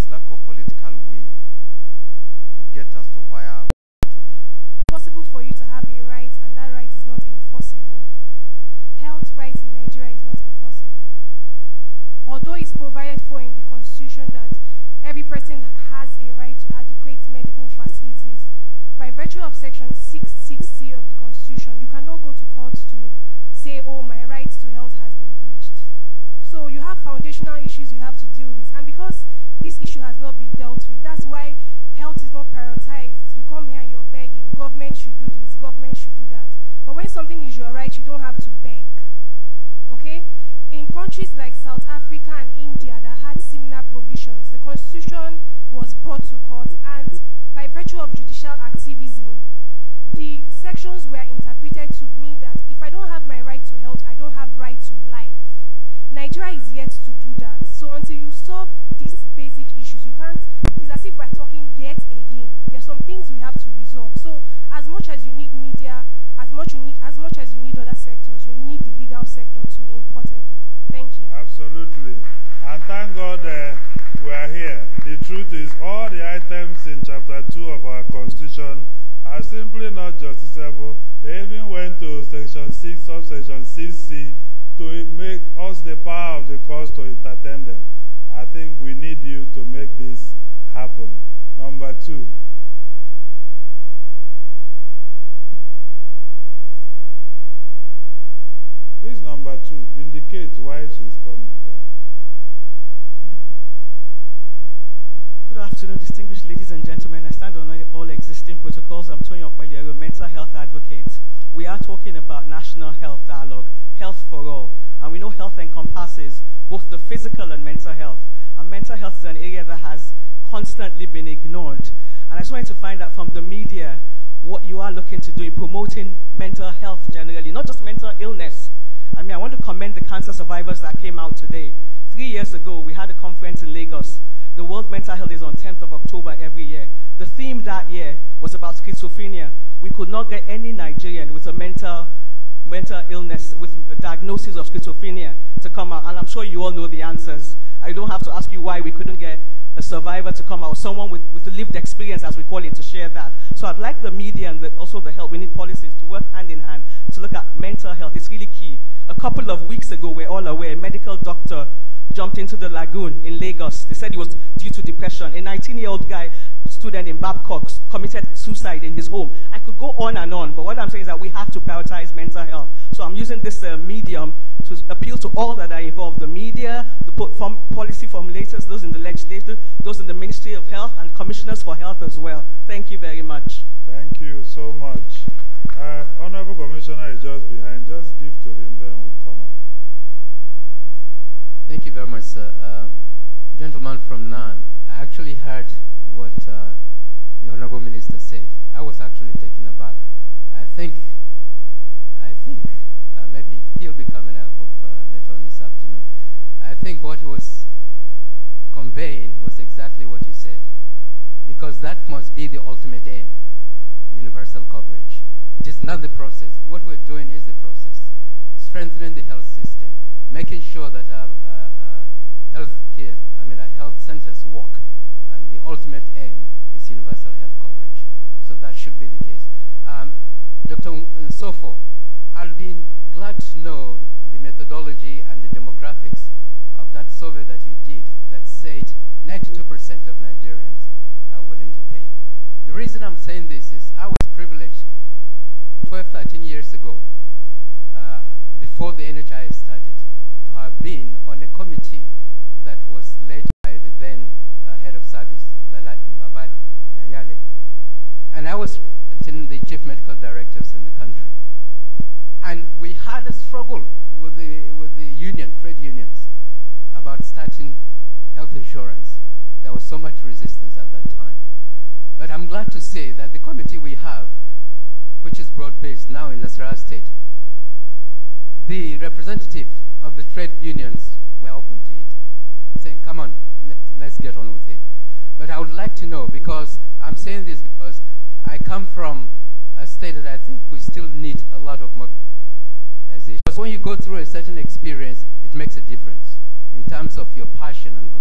lack of political will to get us to where we want to be. It's possible for you to have a right, and that right is not enforceable. Health rights in Nigeria is not enforceable. Although it's provided for in the Constitution that every person has a right to adequate medical facilities, by virtue of Section 66C of the Constitution, you cannot go to court to say, oh, my right to health has been breached. So you have foundational issues you have to deal with. And because this issue has not been dealt with, that's why health is not prioritized. You come here and you're begging, government should do this, government should do that. But when something is your right, you don't have to beg. Okay? In countries like South Africa and India that had similar provisions, the Constitution was brought to court, and by virtue of judicial activism, the sections were interpreted to mean that if I don't have my right to health, I don't have right to life. Nigeria is yet to do that. So until you solve these basic issues, you can't, it's as if we're talking yet again. There are some things we have to resolve. So as much as you need media, as much as you need other sectors, you need the legal sector too, importantly. Thank you. Absolutely. And thank God we are here. The truth is all the items in Chapter 2 of our Constitution are simply not justiciable. They even went to Section 6, subsection 6C, to make us the power of the cause to entertain them. I think we need you to make this happen. Number 2. Who is number 2? Indicate why she's coming. Yeah. Good afternoon, distinguished ladies and gentlemen. I stand on all existing protocols. I'm Tony Okweliero, mental health advocate. We are talking about national health dialogue, health for all. And we know health encompasses both the physical and mental health. And mental health is an area that has constantly been ignored. And I just wanted to find out from the media what you are looking to do in promoting mental health generally, not just mental illness. I mean, I want to commend the cancer survivors that came out today. 3 years ago, we had a conference in Lagos. The World Mental Health Day is on 10th of October every year. The theme that year was about schizophrenia. We could not get any Nigerian with a mental illness, with a diagnosis of schizophrenia to come out. And I'm sure you all know the answers. I don't have to ask you why we couldn't get a survivor to come out, someone with lived experience, as we call it, to share that. So I'd like the media and also the help. We need policies to work hand in hand to look at mental health. It's really key. A couple of weeks ago, we're all aware, a medical doctor jumped into the lagoon in Lagos. They said it was due to depression. A 19-year-old guy, student in Babcock, committed suicide in his home. I could go on and on, but what I'm saying is that we have to prioritize mental health. So I'm using this medium to appeal to all that are involved, the media, the policy formulators, those in the legislature, those in the Ministry of Health, and commissioners for health as well. Thank you very much. Thank you so much. Honorable Commissioner is just behind. Just give to him, then we'll come out. Thank you very much, sir. Gentleman from NAN, I actually heard what the Honorable Minister said. I was actually taken aback. I think maybe he'll be coming, I hope, later on this afternoon. I think what he was conveying was exactly what you said, because that must be the ultimate aim, universal coverage. It is not the process. What we're doing is the process. Strengthening the health system, making sure that health centers work, and the ultimate aim is universal health coverage. So that should be the case. Dr. Nsofo, I'll be glad to know the methodology and the demographics of that survey that you did that said 92% of Nigerians are willing to pay. The reason I'm saying this is I was privileged 12, 13 years ago, before the NHIS started, to have been on a committee that was led by the then head of service, Babad Yayale. And I was representing the chief medical directors in the country. And we had a struggle with the union, trade unions, about starting health insurance. There was so much resistance at that time. But I'm glad to say that the committee we have, which is broad-based now in Nasarawa State, the representative of the trade unions were open to it, saying, come on, let's get on with it. But I would like to know, because I'm saying this because I come from a state that I think we still need a lot of mobilization. Because when you go through a certain experience, it makes a difference in terms of your passion and